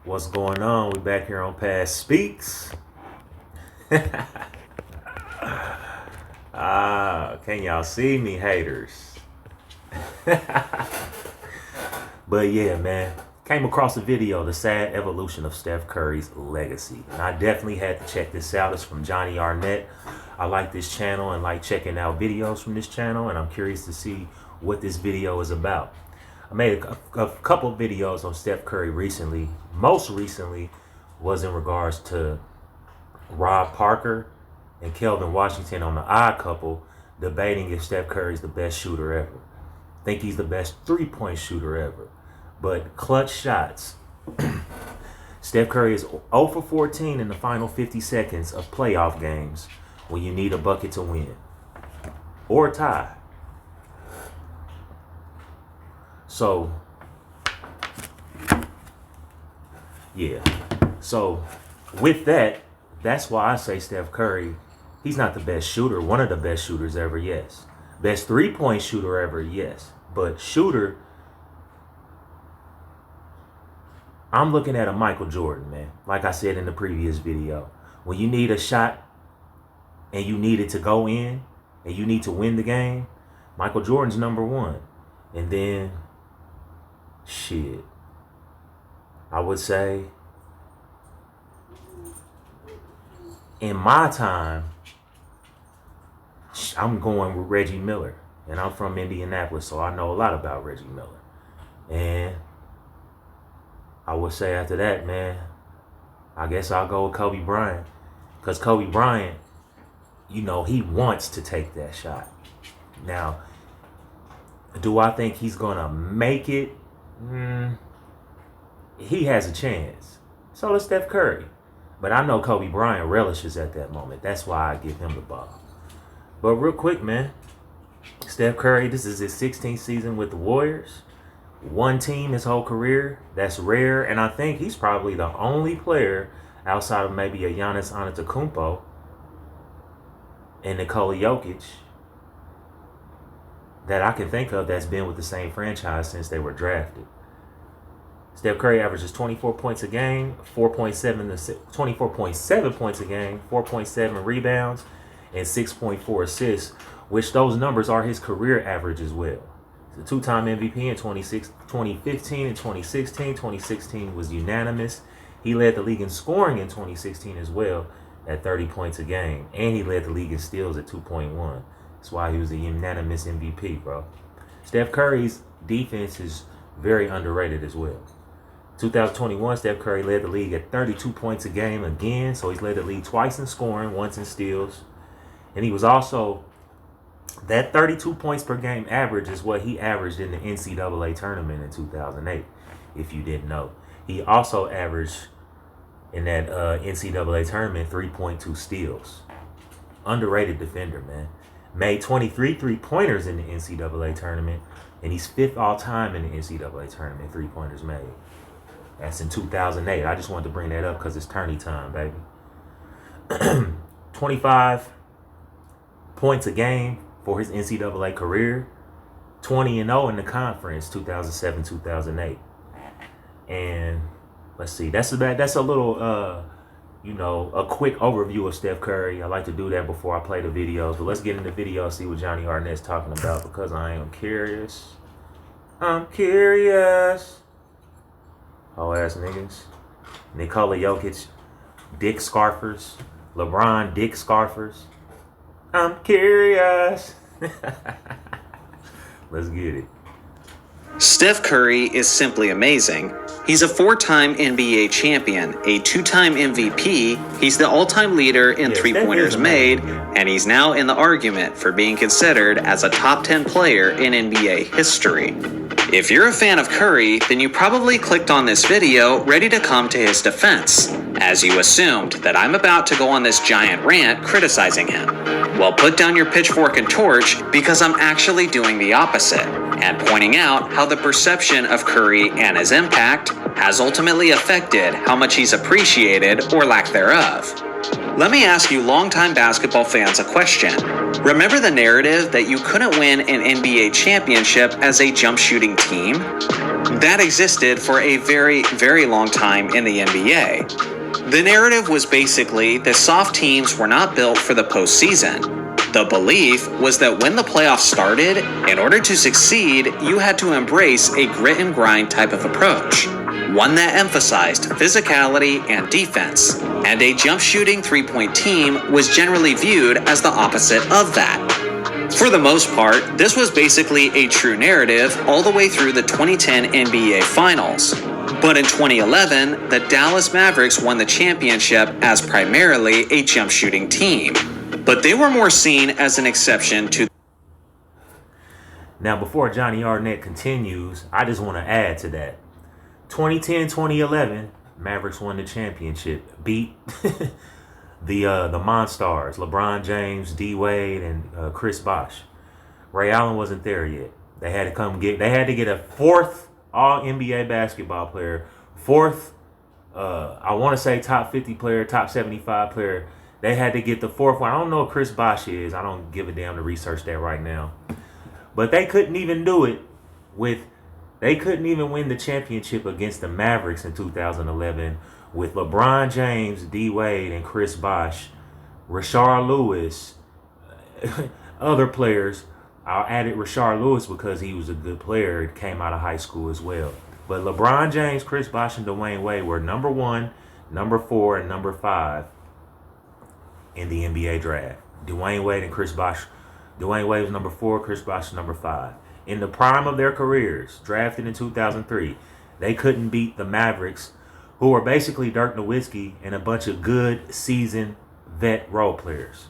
What's going on? We back here on Past Speaks. Can y'all see me, haters? But yeah, man, came across a video, The Sad Evolution of Steph Curry's Legacy. And I definitely had to check this out. It's from Johnny Arnett. I like this channel and like checking out videos from this channel, and I'm curious to see what this video is about. I made a couple of videos on Steph Curry recently. Most recently was in regards to Rob Parker and Kelvin Washington on The Odd Couple debating if Steph Curry's the best shooter ever. Think he's the best three-point shooter ever. But clutch shots. Steph Curry is 0 for 14 in the final 50 seconds of playoff games when you need a bucket to win. Or tie. So, yeah. So, with that, that's why I say Steph Curry, he's not the best shooter. One of the best shooters ever, yes. Best three-point shooter ever, yes. But shooter, I'm looking at a Michael Jordan, man. Like I said in the previous video. When you need a shot and you need it to go in and you need to win the game, Michael Jordan's number one. And then, shit, I would say, in my time, I'm going with Reggie Miller. And I'm from Indianapolis, so I know a lot about Reggie Miller. And I would say after that, man, I guess I'll go with Kobe Bryant. Because Kobe Bryant, you know, he wants to take that shot. Now, do I think he's going to make it? He has a chance. So does Steph Curry. But I know Kobe Bryant relishes at that moment. That's why I give him the ball. But real quick, man, Steph Curry, this is his 16th season with the Warriors. One team his whole career. That's rare. And I think he's probably the only player outside of maybe a Giannis Antetokounmpo and Nikola Jokic that I can think of that's been with the same franchise since they were drafted. Steph Curry averages 24 points a game, 24.7 points a game, 4.7 rebounds, and 6.4 assists, which those numbers are his career average as well. He's a two-time MVP in 2015 and 2016. 2016 was unanimous. He led the league in scoring in 2016 as well at 30 points a game, and he led the league in steals at 2.1. That's why he was a unanimous MVP, bro. Steph Curry's defense is very underrated as well. 2021, Steph Curry led the league at 32 points a game again, so he's led the league twice in scoring, once in steals. And he was also, that 32 points per game average is what he averaged in the NCAA tournament in 2008, if you didn't know. He also averaged in that NCAA tournament 3.2 steals. Underrated defender, man. Made 23 three-pointers in the NCAA tournament, and he's 5th all-time in the NCAA tournament, three-pointers made. That's in 2008. I just wanted to bring that up because it's tourney time, baby. 25 points a game for his NCAA career. 20-0 in the conference, 2007-2008. And let's see, that's a little, a quick overview of Steph Curry. I like to do that before I play the videos. But let's get into the video and see what Johnny Arnett's talking about because I am curious. I'm curious. Whole ass niggas. Nikola Jokic, dick scarfers. LeBron, dick scarfers. I'm curious. Let's get it. Steph Curry is simply amazing. He's a 4-time NBA champion, a 2-time MVP, he's the all-time leader in three-pointers made, and he's now in the argument for being considered as a top 10 player in NBA history. If you're a fan of Curry, then you probably clicked on this video ready to come to his defense, as you assumed that I'm about to go on this giant rant criticizing him. Well, put down your pitchfork and torch because I'm actually doing the opposite, and pointing out how the perception of Curry and his impact has ultimately affected how much he's appreciated or lack thereof. Let me ask you longtime basketball fans a question. Remember the narrative that you couldn't win an NBA championship as a jump shooting team? That existed for a very, very long time in the NBA. The narrative was basically that soft teams were not built for the postseason. The belief was that when the playoffs started, in order to succeed, you had to embrace a grit and grind type of approach, one that emphasized physicality and defense, and a jump shooting three-point team was generally viewed as the opposite of that. For the most part, this was basically a true narrative all the way through the 2010 NBA Finals. But in 2011, the Dallas Mavericks won the championship as primarily a jump shooting team. But they were more seen as an exception to. Now, before Johnny Arnett continues, I just want to add to that. 2010-2011, Mavericks won the championship, beat the Monstars, LeBron James, D Wade, and Chris Bosh. Ray Allen wasn't there yet. They had to get a fourth All NBA basketball player, fourth, I want to say top 50 player, top 75 player. They had to get the fourth one. I don't know what Chris Bosh is. I don't give a damn to research that right now. But they couldn't even do it they couldn't even win the championship against the Mavericks in 2011 with LeBron James, D Wade, and Chris Bosh, Rashard Lewis, other players. I added Rashard Lewis because he was a good player. It came out of high school as well. But LeBron James, Chris Bosh, and Dwayne Wade were number 1, number 4, and number 5 in the NBA draft. Dwayne Wade and Chris Bosh. Dwayne Wade was number 4, Chris Bosh was number 5. In the prime of their careers, drafted in 2003, they couldn't beat the Mavericks, who were basically Dirk Nowitzki and a bunch of good, seasoned, vet role players.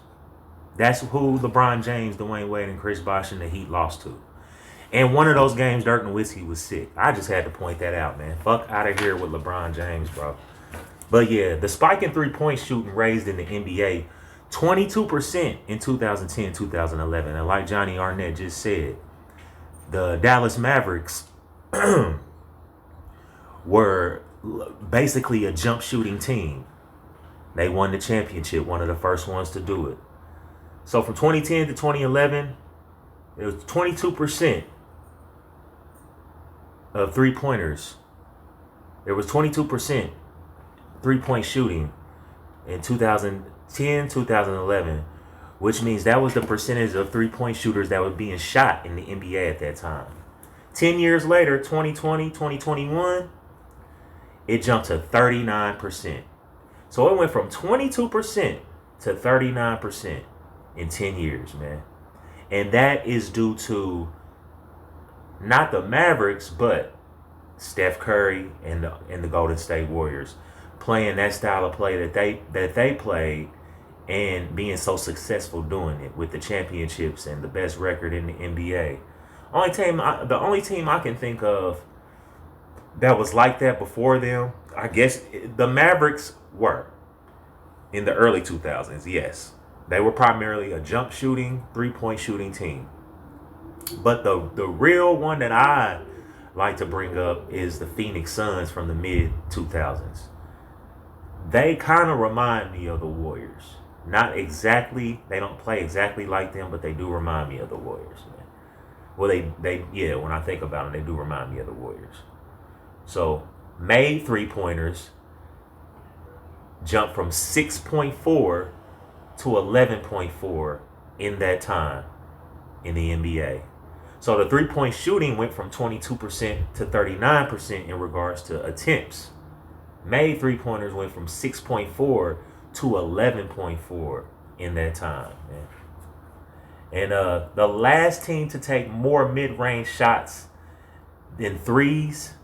That's who LeBron James, Dwayne Wade, and Chris Bosh and the Heat lost to. And one of those games, Dirk Nowitzki was sick. I just had to point that out, man. Fuck out of here with LeBron James, bro. But yeah, the spike in three-point shooting raised in the NBA 22% in 2010-2011. And like Johnny Arnett just said, the Dallas Mavericks were basically a jump shooting team. They won the championship, one of the first ones to do it. So from 2010 to 2011, it was 22% of three-pointers. There was 22% three-point shooting in 2010, 2011, which means that was the percentage of three-point shooters that were being shot in the NBA at that time. 10 years later, 2020, 2021, it jumped to 39%. So it went from 22% to 39% in 10 years, man. And that is due to not the Mavericks, but Steph Curry and the Golden State Warriors playing that style of play that they played and being so successful doing it with the championships and the best record in the NBA. The only team I can think of that was like that before them, I guess the Mavericks were in the early 2000s, yes. They were primarily a jump shooting, three-point shooting team. But the real one that I like to bring up is the Phoenix Suns from the mid-2000s. They kind of remind me of the Warriors. Not exactly, they don't play exactly like them, but they do remind me of the Warriors, man. Well, yeah, when I think about them, they do remind me of the Warriors. So, made three-pointers jumped from 6.4 to 11.4 in that time in the NBA. So the three-point shooting went from 22% to 39% in regards to attempts. Made three-pointers went from 6.4 to 11.4 in that time, man. And the last team to take more mid-range shots than threes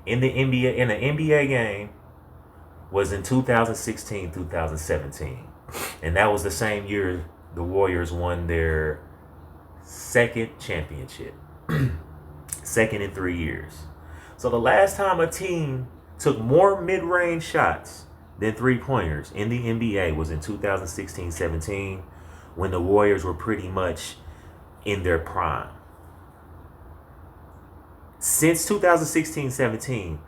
in the NBA game was in 2016-2017. And that was the same year the Warriors won their second championship. Second in 3 years. So the last time a team took more mid-range shots than three-pointers in the NBA was in 2016-17 when the Warriors were pretty much in their prime. Since 2016-17,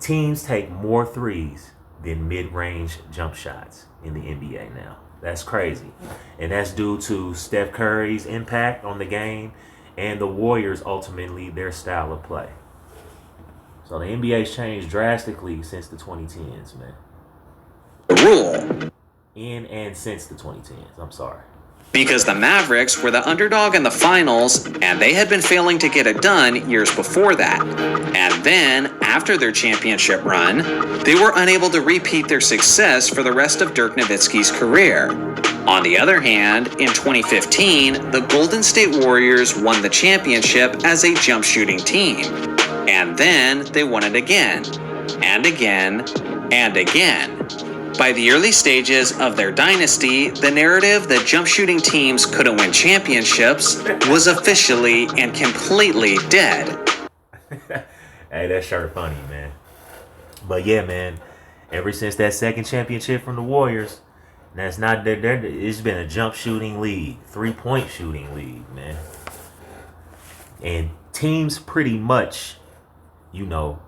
teams take more threes than mid-range jump shots in the NBA now. That's crazy. And that's due to Steph Curry's impact on the game and the Warriors, ultimately, their style of play. So the NBA's changed drastically since the 2010s, man. The rule. In and since the 2010s. I'm sorry. Because the Mavericks were the underdog in the finals, and they had been failing to get it done years before that. And then, after their championship run, they were unable to repeat their success for the rest of Dirk Nowitzki's career. On the other hand, in 2015, the Golden State Warriors won the championship as a jump shooting team. And then they won it again, and again, and again. By the early stages of their dynasty, the narrative that jump shooting teams couldn't win championships was officially and completely dead. Hey, that's sure funny, man. But yeah, man, ever since that second championship from the Warriors, that's not there. It's been a jump shooting league, 3-point shooting league, man. And teams pretty much, you know,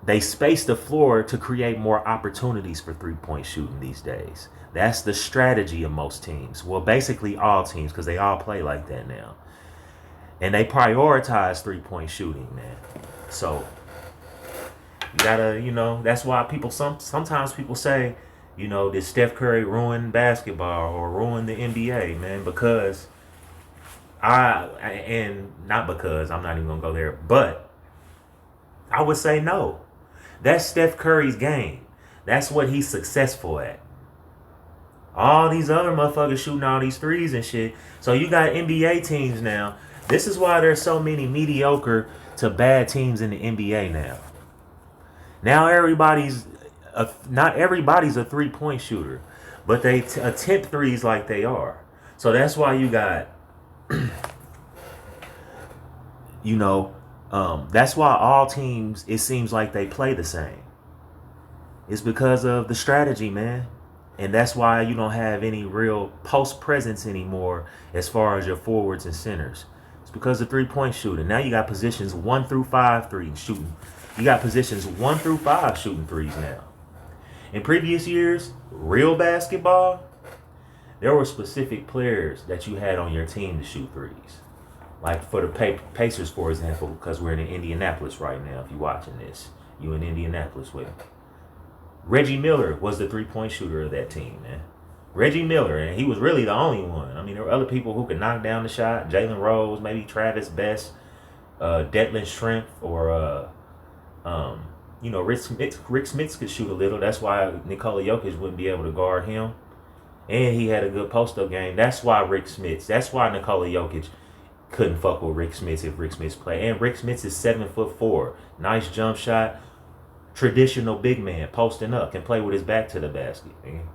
they space the floor to create more opportunities for 3-point shooting these days. That's the strategy of most teams. Well, basically all teams, because they all play like that now. And they prioritize 3-point shooting, man. So you gotta, you know, that's why people sometimes people say, you know, did Steph Curry ruin basketball or ruin the NBA, man? Because and not because, I'm not even gonna go there, but I would say no. That's Steph Curry's game. That's what he's successful at. All these other motherfuckers shooting all these threes and shit. So you got NBA teams now. This is why there's so many mediocre to bad teams in the NBA now. Now not everybody's a 3-point shooter, but they attempt threes like they are. So that's why you got, you know, that's why all teams, it seems like they play the same. It's because of the strategy, man. And that's why you don't have any real post presence anymore as far as your forwards and centers. It's because of 3-point shooting. Now you got positions 1 through 5 shooting. You got positions 1 through 5 shooting threes now. In previous years, real basketball, there were specific players that you had on your team to shoot threes. Like for the Pacers, for example, because we're in Indianapolis right now. If you're watching this, you in Indianapolis with Reggie Miller was the 3-point shooter of that team, man. Reggie Miller, and he was really the only one. I mean, there were other people who could knock down the shot. Jalen Rose, maybe Travis Best, Detlin Schrempf, or you know, Rick Smits could shoot a little. That's why Nikola Jokic wouldn't be able to guard him. And he had a good post-up game. That's why Nikola Jokic couldn't fuck with Rick Smits if Rick Smits played. And Rick Smits is 7'4". Nice jump shot. Traditional big man, posting up, can play with his back to the basket. Man.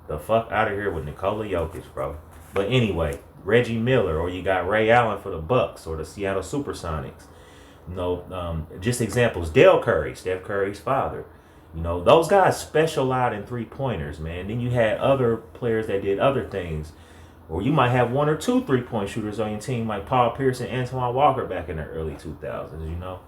The fuck out of here with Nikola Jokic, bro. But anyway, Reggie Miller, or you got Ray Allen for the Bucks or the Seattle Supersonics. You know, just examples. Dale Curry, Steph Curry's father. You know, those guys specialized in 3-pointers, man. Then you had other players that did other things. Or you might have 1 or 2 3-point shooters on your team, like Paul Pierce and Antoine Walker back in the early 2000s, you know.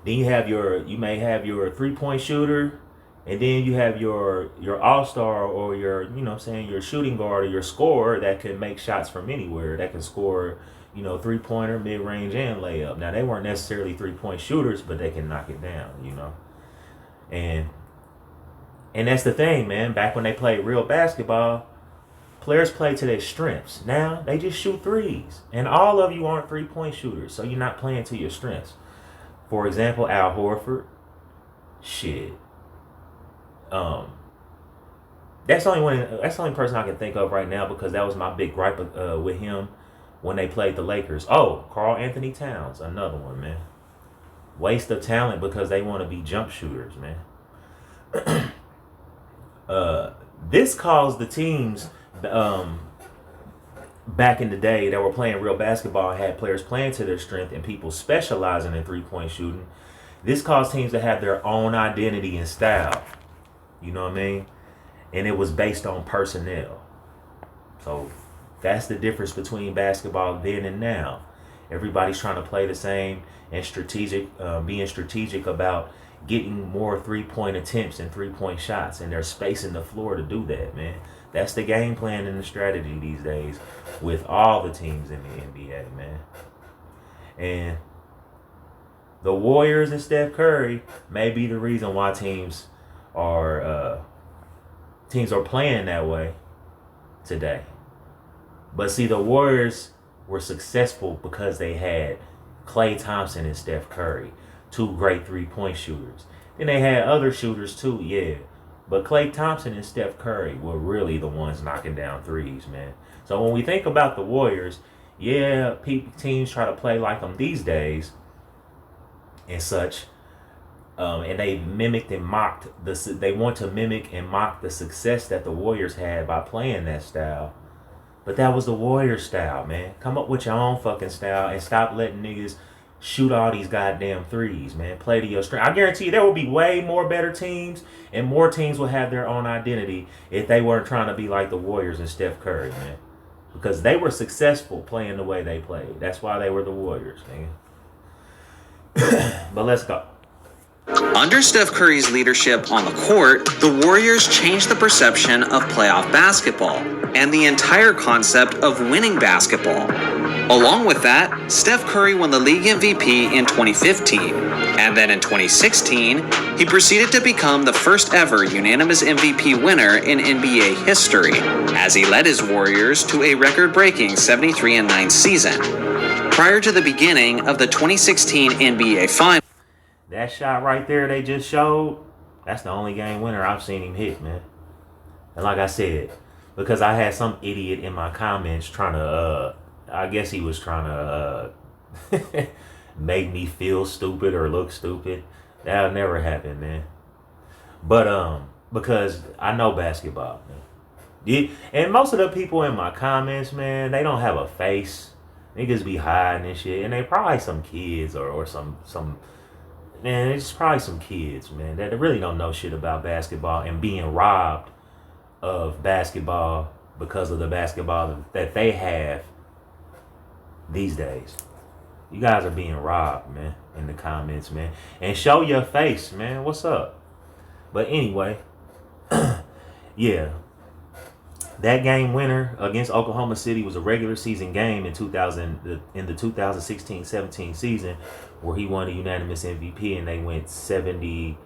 Then you may have your 3-point shooter, and then you have your all-star or your, you know what I'm saying, your shooting guard or your scorer that can make shots from anywhere, that can score, you know, 3-pointer, mid-range, and layup. Now, they weren't necessarily 3-point shooters, but they can knock it down, you know. And that's the thing, man. Back when they played real basketball, players play to their strengths. Now, they just shoot threes. And all of you aren't 3-point shooters, so you're not playing to your strengths. For example, Al Horford. Shit. That's the only person I can think of right now, because that was my big gripe with him when they played the Lakers. Oh, Karl Anthony Towns, another one, man. Waste of talent because they want to be jump shooters, man. This caused the teams back in the day that were playing real basketball and had players playing to their strength and people specializing in 3-point shooting. This caused teams to have their own identity and style. You know what I mean? And it was based on personnel. So that's the difference between basketball then and now. Everybody's trying to play the same and being strategic about getting more 3-point attempts and 3-point shots, and they're spacing the floor to do that, man. That's the game plan and the strategy these days with all the teams in the NBA, man. And The Warriors and Steph Curry may be the reason why teams are playing that way today. But see, the Warriors were successful because they had Klay Thompson and Steph Curry, two great three-point shooters. Then they had other shooters too, yeah. But Klay Thompson and Steph Curry were really the ones knocking down threes, man. So when we think about the Warriors, yeah, teams try to play like them these days and such. And they mimicked and mocked they want to mimic and mock the success that the Warriors had by playing that style. But that was the Warriors style, man. Come up with your own fucking style and stop letting niggas shoot all these goddamn threes, man. Play to your strength. I guarantee you there will be way more better teams and more teams will have their own identity if they weren't trying to be like the Warriors and Steph Curry, man. Because they were successful playing the way they played. That's why they were the Warriors, man. But let's go. Under Steph Curry's leadership on the court, the Warriors changed the perception of playoff basketball and the entire concept of winning basketball. Along with that, Steph Curry won the league MVP in 2015, and then in 2016, he proceeded to become the first ever unanimous MVP winner in NBA history, as he led his Warriors to a record-breaking 73-9 season. Prior to the beginning of the 2016 NBA Finals, that shot right there they just showed, that's the only game winner I've seen him hit, man. And like I said, because I had some idiot in my comments trying to, I guess he was trying to make me feel stupid or look stupid. That'll never happen, man. But, because I know basketball, man. And most of the people in my comments, man, they don't have a face. Niggas be hiding and shit. And they probably some kids or some man, it's probably some kids, man, that really don't know shit about basketball and being robbed of basketball because of the basketball that they have these days. You guys are being robbed, man, in the comments, man. And show your face, man. What's up? But anyway, yeah. That game winner against Oklahoma City was a regular season game in the 2016-17 season where he won a unanimous MVP and they went 73-9.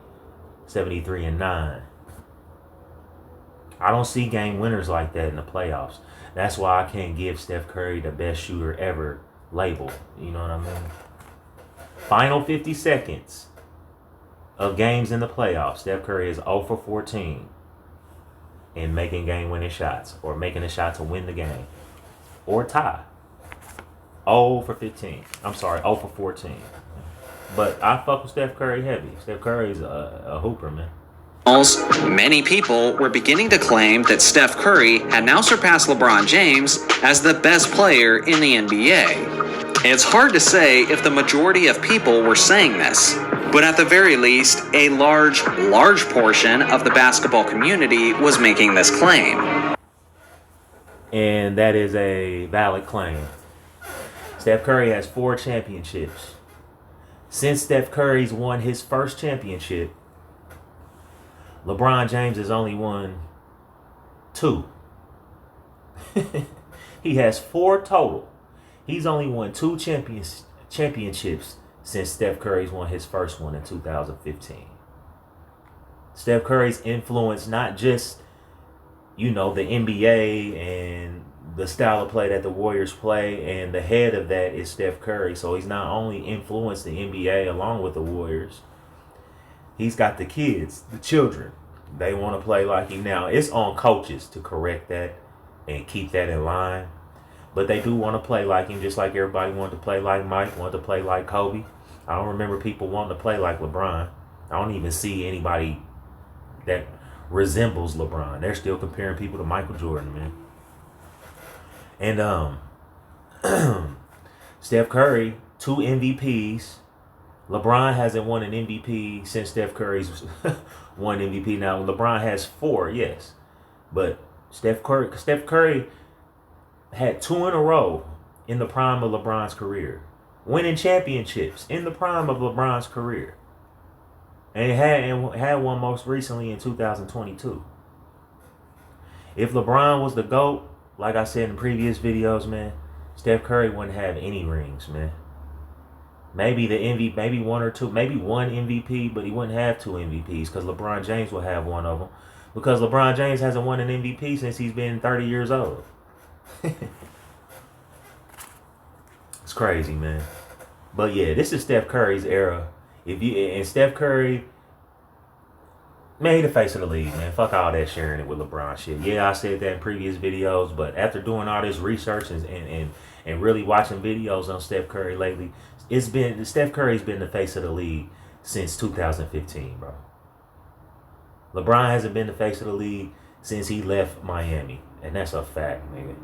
I don't see game winners like that in the playoffs. That's why I can't give Steph Curry the best shooter ever label. You know what I mean? Final 50 seconds of games in the playoffs. Steph Curry is 0 for 14 in making game-winning shots or making a shot to win the game or tie. 0 for 15. I'm sorry, 0 for 14. But I fuck with Steph Curry heavy. Steph Curry's a hooper, man. Many people were beginning to claim that Steph Curry had now surpassed LeBron James as the best player in the NBA. It's hard to say if the majority of people were saying this, but at the very least, a large portion of the basketball community was making this claim. And that is a valid claim. Steph Curry has 4 championships. Since Steph Curry's won his first championship, LeBron James has only won 2. He has 4 total. He's only won 2 championships since Steph Curry's won his first one in 2015. Steph Curry's influence, not just, the NBA and the style of play that the Warriors play, and the head of that is Steph Curry. So he's not only influenced the NBA along with the Warriors, he's got the kids, the children. They want to play like him. Now, it's on coaches to correct that and keep that in line. But they do want to play like him, just like everybody wanted to play like Mike, wanted to play like Kobe. I don't remember people wanting to play like LeBron. I don't even see anybody that resembles LeBron. They're still comparing people to Michael Jordan, man. And Steph Curry, 2 MVPs. LeBron hasn't won an MVP since Steph Curry's won MVP. Now, LeBron has 4, yes. But Steph Curry had 2 in a row in the prime of LeBron's career. Winning championships in the prime of LeBron's career. And had one most recently in 2022. If LeBron was the GOAT, like I said in previous videos, man, Steph Curry wouldn't have any rings, man. Maybe the MVP, maybe one or two, maybe one MVP, but he wouldn't have two MVPs because LeBron James will have one of them. Because LeBron James hasn't won an MVP since he's been 30 years old. It's crazy, man. But yeah, this is Steph Curry's era. And Steph Curry, man, he the face of the league, man. Fuck all that sharing it with LeBron shit. Yeah, I said that in previous videos, but after doing all this research and really watching videos on Steph Curry lately, Steph Curry's been the face of the league since 2015, bro. LeBron hasn't been the face of the league since he left Miami, and that's a fact, nigga.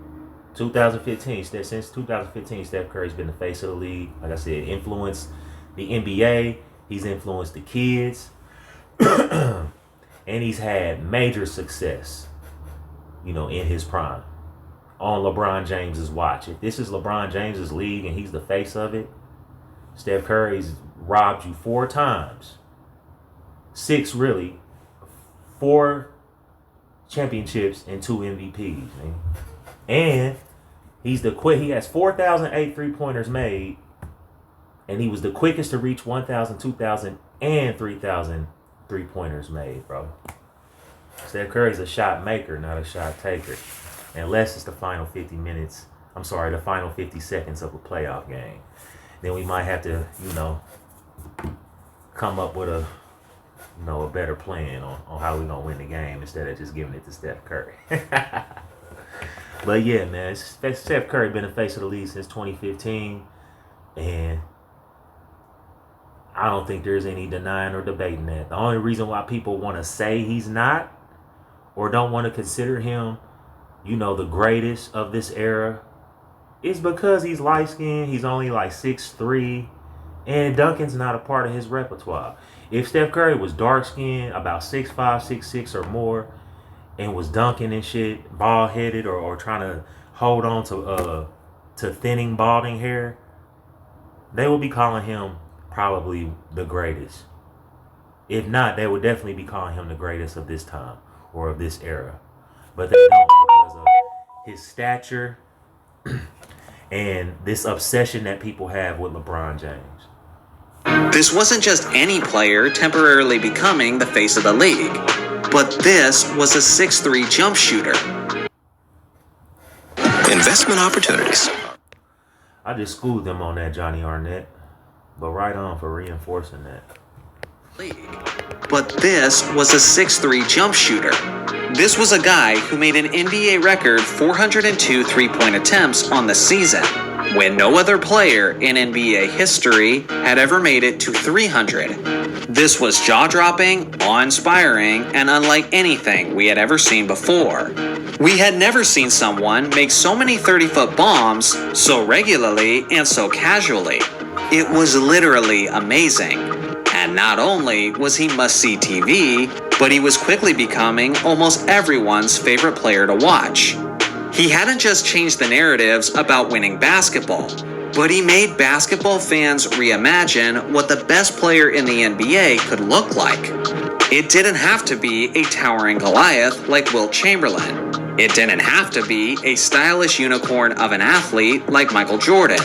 2015, since 2015, Steph Curry's been the face of the league. Like I said, influenced the NBA. He's influenced the kids. And he's had major success, in his prime. On LeBron James's watch. If this is LeBron James's league and he's the face of it, Steph Curry's robbed you 4 times. 6, really. 4 championships and 2 MVPs, man. And he has 4,008 3-pointers made, and he was the quickest to reach 1,000, 2,000, and 3,000 3-pointers made, bro. Steph Curry's a shot maker, not a shot taker. Unless it's the final 50 seconds of a playoff game. Then we might have to, come up with a better plan on how we're going to win the game instead of just giving it to Steph Curry. But yeah, man, Steph Curry been the face of the league since 2015, and I don't think there's any denying or debating that. The only reason why people want to say he's not, or don't want to consider him, the greatest of this era, is because he's light-skinned, he's only like 6'3", and Duncan's not a part of his repertoire. If Steph Curry was dark-skinned, about 6'5", 6'6", or more, and was dunking and shit, bald-headed, or trying to hold on to thinning, balding hair, they would be calling him probably the greatest. If not, they would definitely be calling him the greatest of this time or of this era. But they don't, because of his stature and this obsession that people have with LeBron James. This wasn't just any player temporarily becoming the face of the league, but this was a 6'3" jump shooter. Investment opportunities. I just schooled them on that, Johnny Arnett. But right on for reinforcing that. But this was a 6'3" jump shooter. This was a guy who made an NBA record 402 3-point attempts on the season, when no other player in NBA history had ever made it to 300. This was jaw-dropping, awe-inspiring, and unlike anything we had ever seen before. We had never seen someone make so many 30-foot bombs so regularly and so casually. It was literally amazing. And not only was he must-see TV, but he was quickly becoming almost everyone's favorite player to watch. He hadn't just changed the narratives about winning basketball, but he made basketball fans reimagine what the best player in the NBA could look like. It didn't have to be a towering Goliath like Wilt Chamberlain. It didn't have to be a stylish unicorn of an athlete like Michael Jordan.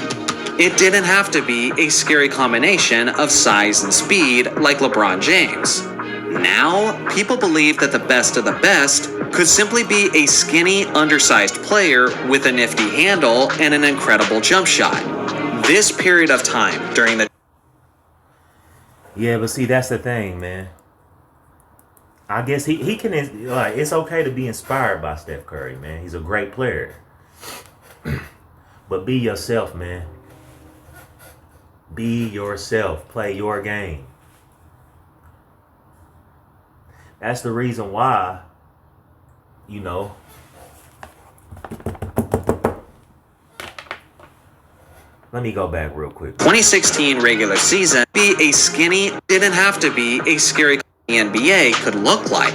It didn't have to be a scary combination of size and speed like LeBron James. Now, people believe that the best of the best could simply be a skinny, undersized player with a nifty handle and an incredible jump shot. This period of time during the... Yeah, but see, that's the thing, man. I guess he can, like, it's okay to be inspired by Steph Curry, man. He's a great player. But be yourself, man. Be yourself. Play your game. That's the reason why, let me go back real quick. 2016 regular season, be a skinny, didn't have to be a scary the NBA could look like.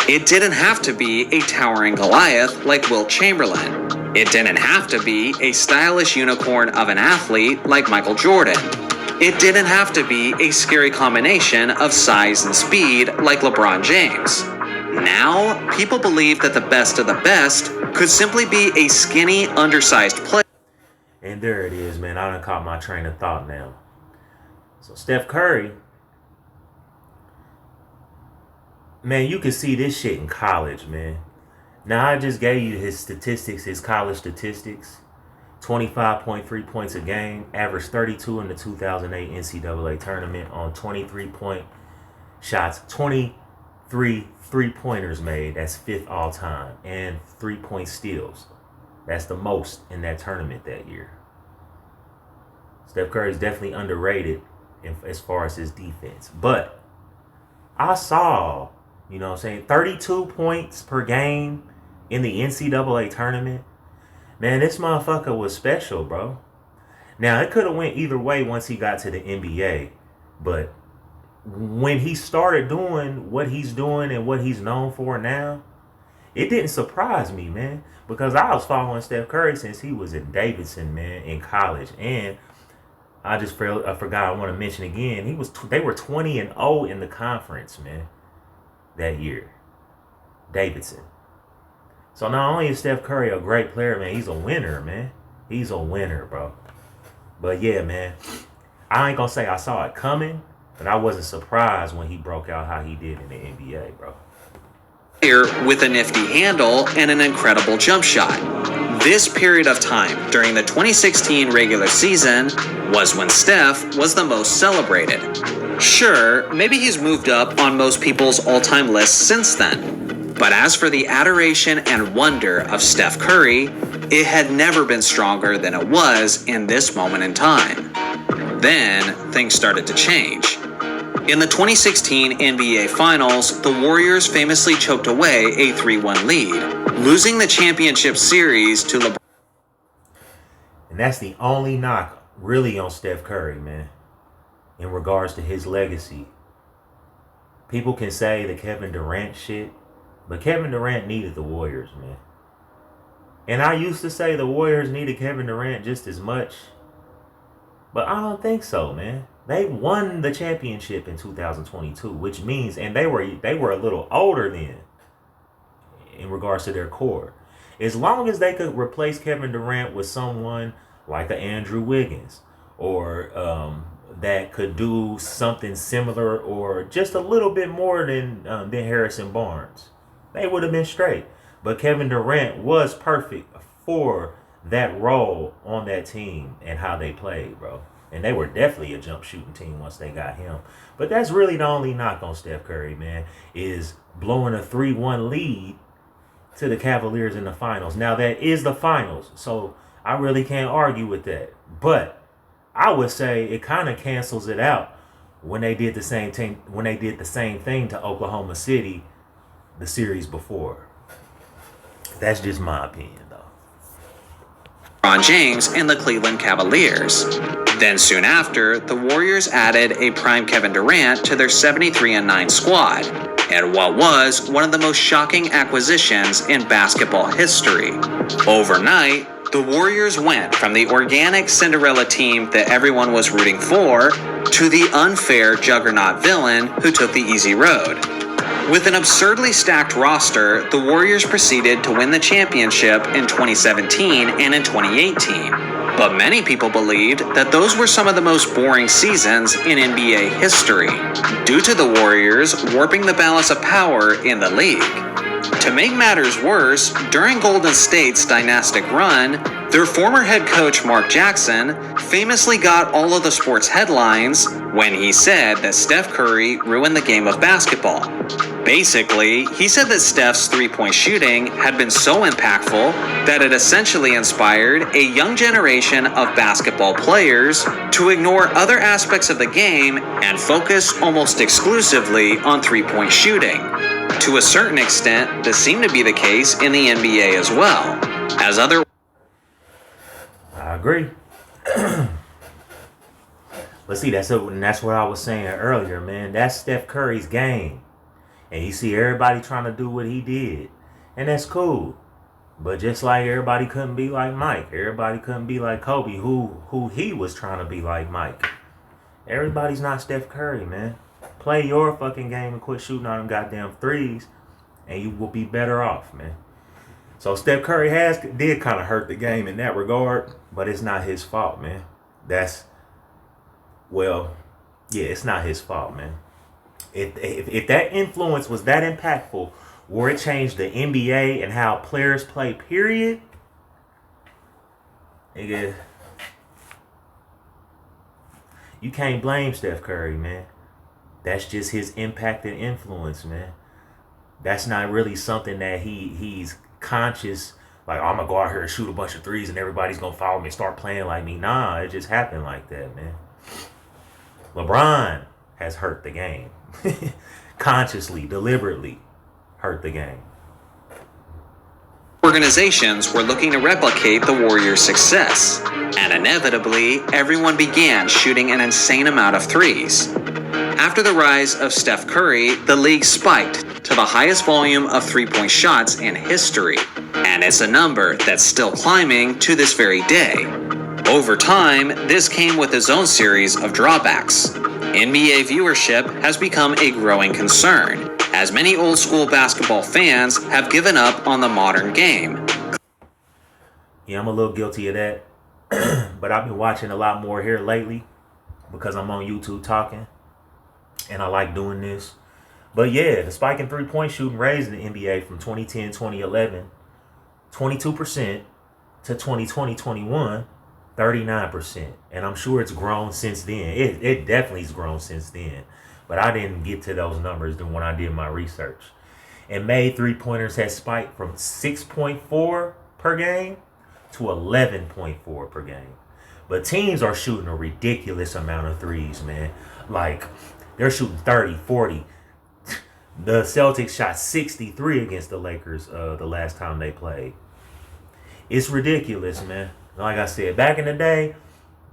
It didn't have to be a towering Goliath like Wilt Chamberlain. It didn't have to be a stylish unicorn of an athlete like Michael Jordan. It didn't have to be a scary combination of size and speed like LeBron James. Now, people believe that the best of the best could simply be a skinny, undersized player. And there it is, man. I done caught my train of thought now. So Steph Curry, man, you can see this shit in college, man. Now I just gave you his statistics, his college statistics. 25.3 points a game, averaged 32 in the 2008 NCAA tournament on 23-point shots, 23 three-pointers made. That's fifth all time, and 3-point steals. That's the most in that tournament that year. Steph Curry is definitely underrated as far as his defense. But I saw, 32 points per game in the NCAA tournament. Man, this motherfucker was special, bro. Now, it could have went either way once he got to the NBA. But when he started doing what he's doing and what he's known for now, it didn't surprise me, man. Because I was following Steph Curry since he was in Davidson, man, in college. And I forgot, I want to mention again, they were 20-0 in the conference, man, that year. Davidson. So not only is Steph Curry a great player, man, he's a winner, man. He's a winner, bro. But yeah, man, I ain't gonna say I saw it coming, but I wasn't surprised when he broke out how he did in the NBA, bro. With a nifty handle and an incredible jump shot. This period of time during the 2016 regular season was when Steph was the most celebrated. Sure, maybe he's moved up on most people's all-time lists since then. But as for the adoration and wonder of Steph Curry, it had never been stronger than it was in this moment in time. Then, things started to change. In the 2016 NBA Finals, the Warriors famously choked away a 3-1 lead, losing the championship series to LeBron. And that's the only knock really on Steph Curry, man, in regards to his legacy. People can say the Kevin Durant shit, but Kevin Durant needed the Warriors, man. And I used to say the Warriors needed Kevin Durant just as much. But I don't think so, man. They won the championship in 2022, which means, and they were a little older then in regards to their core. As long as they could replace Kevin Durant with someone like a Andrew Wiggins, or that could do something similar or just a little bit more than Harrison Barnes, they would have been straight. But Kevin Durant was perfect for that role on that team and how they played, bro. And they were definitely a jump shooting team once they got him. But that's really the only knock on Steph Curry, man, is blowing a 3-1 lead to the Cavaliers in the finals. Now, that is the finals, so I really can't argue with that. But I would say it kind of cancels it out when they did the same thing to Oklahoma City the series before. That's just my opinion, though. LeBron James and the Cleveland Cavaliers. Then soon after, the Warriors added a prime Kevin Durant to their 73-9 squad, and what was one of the most shocking acquisitions in basketball history. Overnight, the Warriors went from the organic Cinderella team that everyone was rooting for to the unfair juggernaut villain who took the easy road. With an absurdly stacked roster, the Warriors proceeded to win the championship in 2017 and in 2018. But many people believed that those were some of the most boring seasons in NBA history, due to the Warriors warping the balance of power in the league. To make matters worse, during Golden State's dynastic run, their former head coach Mark Jackson famously got all of the sports headlines when he said that Steph Curry ruined the game of basketball. Basically, he said that Steph's three-point shooting had been so impactful that it essentially inspired a young generation of basketball players to ignore other aspects of the game and focus almost exclusively on three-point shooting. To a certain extent, this seemed to be the case in the NBA as well, as other... I agree. But see, that's what I was saying earlier, man. That's Steph Curry's game. And you see everybody trying to do what he did. And that's cool. But just like everybody couldn't be like Mike. Everybody couldn't be like Kobe, who he was trying to be like Mike. Everybody's not Steph Curry, man. Play your fucking game and quit shooting on them goddamn threes. And you will be better off, man. So Steph Curry did kind of hurt the game in that regard. But it's not his fault, man. Yeah, it's not his fault, man. If that influence was that impactful, where it changed the NBA and how players play, period, nigga, you can't blame Steph Curry, man. That's just his impact and influence, man. That's not really something that he's conscious. Like, oh, I'm gonna go out here and shoot a bunch of threes and everybody's gonna follow me and start playing like me. Nah, it just happened like that, man. LeBron has hurt the game. Consciously, deliberately hurt the game. Organizations were looking to replicate the Warriors' success, and inevitably, everyone began shooting an insane amount of threes. After the rise of Steph Curry, the league spiked to the highest volume of three-point shots in history, and it's a number that's still climbing to this very day. Over time, this came with its own series of drawbacks. NBA viewership has become a growing concern, as many old-school basketball fans have given up on the modern game. Yeah, I'm a little guilty of that. But I've been watching a lot more here lately because I'm on YouTube talking. And I like doing this. But yeah, the spike in three-point shooting raised in the NBA from 2010, 2011, 22% to 2020, 21, 39%. And I'm sure it's grown since then. It definitely has grown since then. But I didn't get to those numbers when I did my research. And made three-pointers has spiked from 6.4 per game to 11.4 per game. But teams are shooting a ridiculous amount of threes, man. Like, they're shooting 30, 40. The Celtics shot 63 against the Lakers the last time they played. It's ridiculous, man. Like I said, back in the day,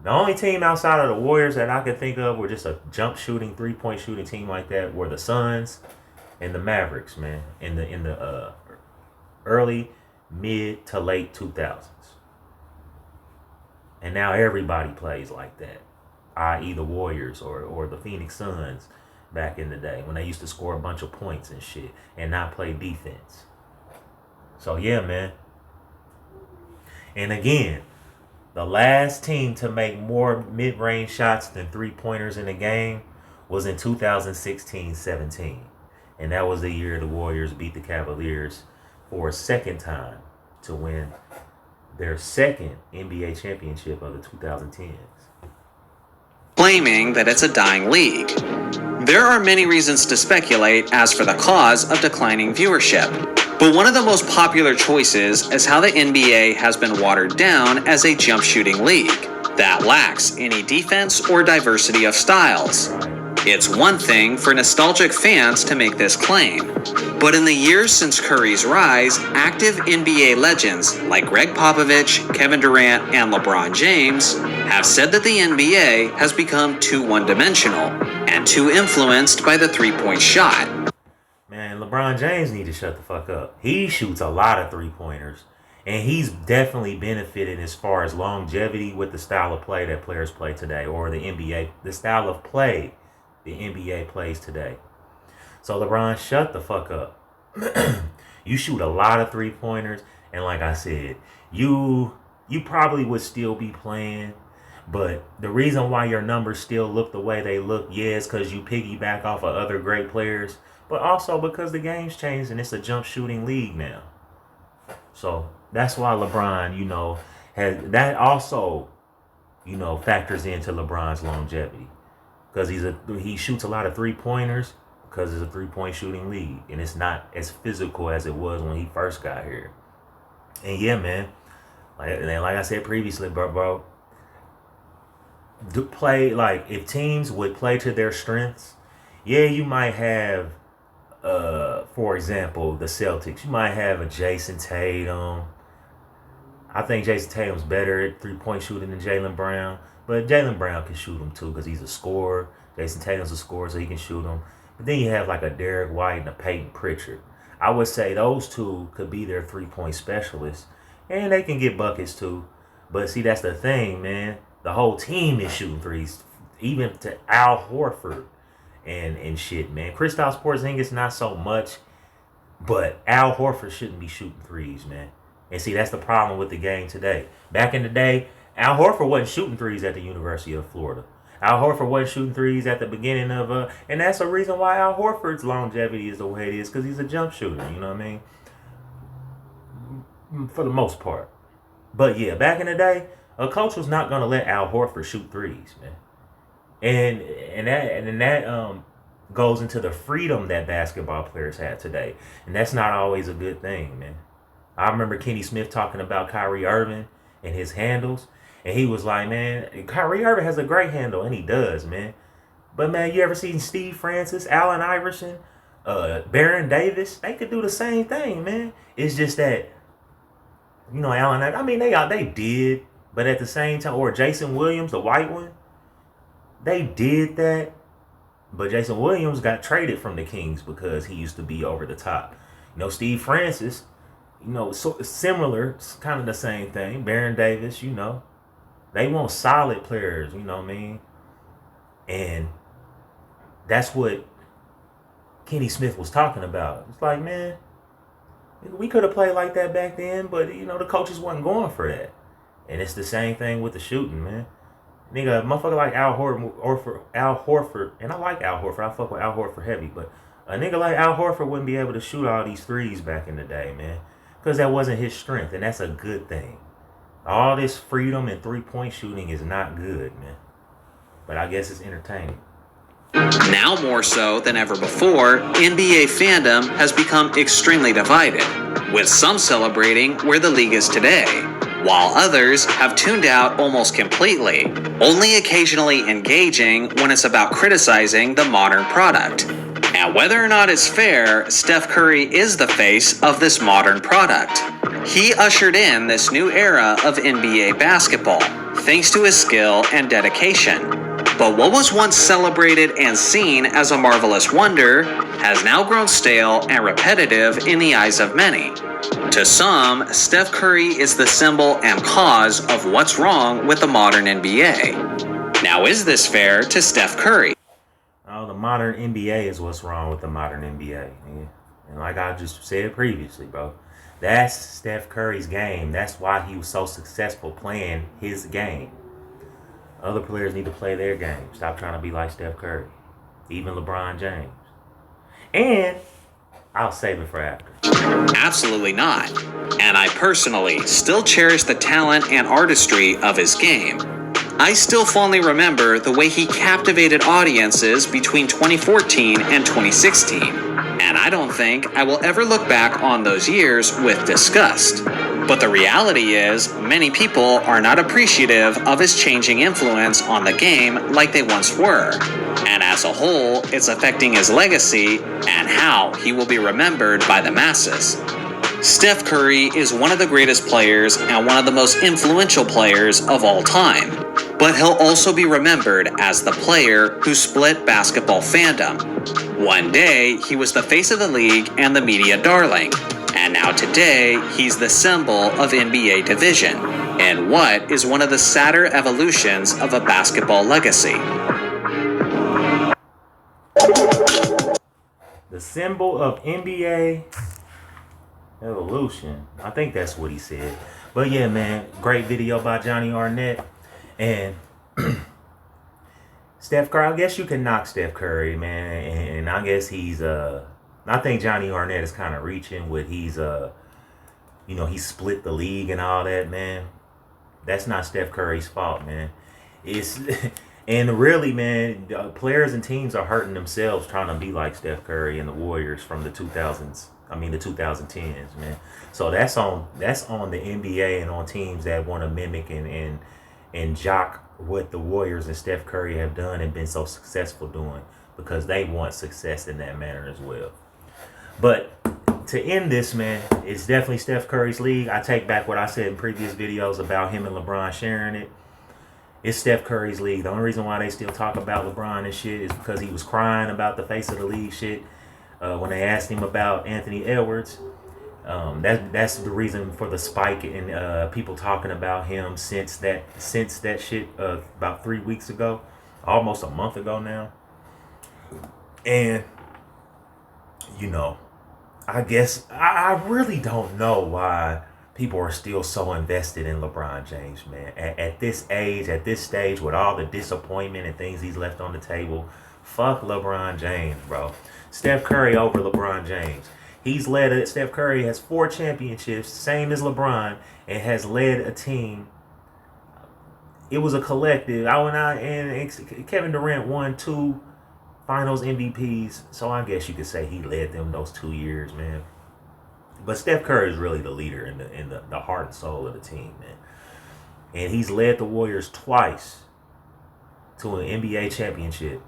the only team outside of the Warriors that I could think of were just a jump shooting, three-point shooting team like that were the Suns and the Mavericks, man, in the early, mid to late 2000s. And now everybody plays like that, i.e. the Warriors or the Phoenix Suns back in the day when they used to score a bunch of points and shit and not play defense. So yeah, man. And again, the last team to make more mid-range shots than three-pointers in a game was in 2016-17. And that was the year the Warriors beat the Cavaliers for a second time to win their second NBA championship of the 2010s. Claiming that it's a dying league. There are many reasons to speculate as for the cause of declining viewership, but one of the most popular choices is how the NBA has been watered down as a jump shooting league that lacks any defense or diversity of styles. It's one thing for nostalgic fans to make this claim, but in the years since Curry's rise, active NBA legends like Greg Popovich, Kevin Durant, and LeBron James have said that the NBA has become too one-dimensional and too influenced by the three-point shot. Man, LeBron James need to shut the fuck up. He shoots a lot of three-pointers, and he's definitely benefited as far as longevity with the style of play that players play today, or the NBA, the style of play the NBA plays today. So LeBron, shut the fuck up. You shoot a lot of three-pointers, and like I said, you probably would still be playing, but the reason why your numbers still look the way they look, yeah, is because you piggyback off of other great players, but also because the game's changed and it's a jump shooting league now. So that's why LeBron, has that also, factors into LeBron's longevity. Because he shoots a lot of three-pointers because it's a three-point shooting league. And it's not as physical as it was when he first got here. And yeah, man. Like I said previously, bro. If teams would play to their strengths, yeah, you might have, for example, the Celtics. You might have a Jason Tatum. I think Jason Tatum's better at three-point shooting than Jaylen Brown. But Jaylen Brown can shoot them too because he's a scorer. Jason Tatum's a scorer, so he can shoot them. But then you have like a Derek White and a Peyton Pritchard. I would say those two could be their three-point specialists. And they can get buckets too. But see, that's the thing, man. The whole team is shooting threes. Even to Al Horford and shit, man. Kristaps Porzingis not so much. But Al Horford shouldn't be shooting threes, man. And see, that's the problem with the game today. Back in the day, Al Horford wasn't shooting threes at the University of Florida. Al Horford wasn't shooting threes at the beginning of and that's the reason why Al Horford's longevity is the way it is, because he's a jump shooter. You know what I mean? For the most part. But yeah, back in the day, a coach was not gonna let Al Horford shoot threes, man. And that goes into the freedom that basketball players have today, and that's not always a good thing, man. I remember Kenny Smith talking about Kyrie Irving and his handles, and he was like, man, Kyrie Irving has a great handle, and he does, man. But man, you ever seen Steve Francis, Allen Iverson, Baron Davis? They could do the same thing, man. It's just that, you know, Allen. I mean, they did, but at the same time, or Jason Williams, the white one, they did that. But Jason Williams got traded from the Kings because he used to be over the top. You know, Steve Francis, you know, so similar, kind of the same thing. Baron Davis, you know, they want solid players, you know what I mean? And that's what Kenny Smith was talking about. It's like, man, we could have played like that back then, but, you know, the coaches wasn't going for that. And it's the same thing with the shooting, man. Nigga, motherfucker like Al Horford, and I like Al Horford. I fuck with Al Horford heavy, but a nigga like Al Horford wouldn't be able to shoot all these threes back in the day, man, because that wasn't his strength, and that's a good thing. All this freedom and 3-point shooting is not good, man. But I guess it's entertaining. Now more so than ever before, NBA fandom has become extremely divided, with some celebrating where the league is today, while others have tuned out almost completely, only occasionally engaging when it's about criticizing the modern product. And whether or not it's fair, Steph Curry is the face of this modern product. He ushered in this new era of NBA basketball, thanks to his skill and dedication. But what was once celebrated and seen as a marvelous wonder has now grown stale and repetitive in the eyes of many. To some, Steph Curry is the symbol and cause of what's wrong with the modern NBA. Now, is this fair to Steph Curry? Oh, the modern NBA is what's wrong with the modern NBA. Yeah. And like I just said previously, bro, that's Steph Curry's game. That's why he was so successful playing his game. Other players need to play their game. Stop trying to be like Steph Curry. Even LeBron James. And I'll save it for after. Absolutely not. And I personally still cherish the talent and artistry of his game. I still fondly remember the way he captivated audiences between 2014 and 2016. And I don't think I will ever look back on those years with disgust. But the reality is, many people are not appreciative of his changing influence on the game like they once were. And as a whole, it's affecting his legacy and how he will be remembered by the masses. Steph Curry is one of the greatest players and one of the most influential players of all time. But he'll also be remembered as the player who split basketball fandom. One day, he was the face of the league and the media darling. And now today, he's the symbol of NBA division, and what is one of the sadder evolutions of a basketball legacy. The symbol of NBA evolution. I think that's what he said. But yeah, man, great video by Johnny Arnett. And Steph Curry, I guess you can knock Steph Curry, man. And I guess he's I think Johnny Arnett is kind of reaching with he's you know, he split the league and all that, man. That's not Steph Curry's fault, man. It's and really, man, players and teams are hurting themselves trying to be like Steph Curry and the Warriors from the 2000s. I mean the 2010s, man. So that's on the NBA and on teams that want to mimic and jock what the Warriors and Steph Curry have done and been so successful doing, because they want success in that manner as well. But to end this, man, it's definitely Steph Curry's league. I take back what I said in previous videos about him and LeBron sharing it. It's Steph Curry's league. The only reason why they still talk about LeBron and shit is because he was crying about the face of the league shit when they asked him about Anthony Edwards. That's the reason for the spike in people talking about him since that shit about 3 weeks ago, almost a month ago now. And you know, I guess I really don't know why people are still so invested in LeBron James, man. At this age, at this stage, with all the disappointment and things he's left on the table, fuck LeBron James, bro. Steph Curry over LeBron James. Steph Curry has 4 championships, same as LeBron, and has led a team. It was a collective. Kevin Durant won 2 Finals MVPs, so I guess you could say he led them those 2 years, man. But Steph Curry is really the leader in the heart and soul of the team, man. And he's led the Warriors twice to an NBA championship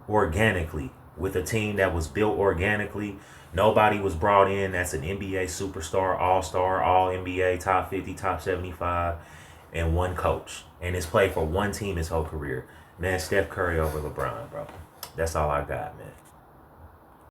organically, with a team that was built organically. Nobody was brought in that's an NBA superstar, all-star, all-NBA, top 50, top 75, and one coach. And it's played for one team his whole career. Man, Steph Curry over LeBron, bro. That's all I got, man.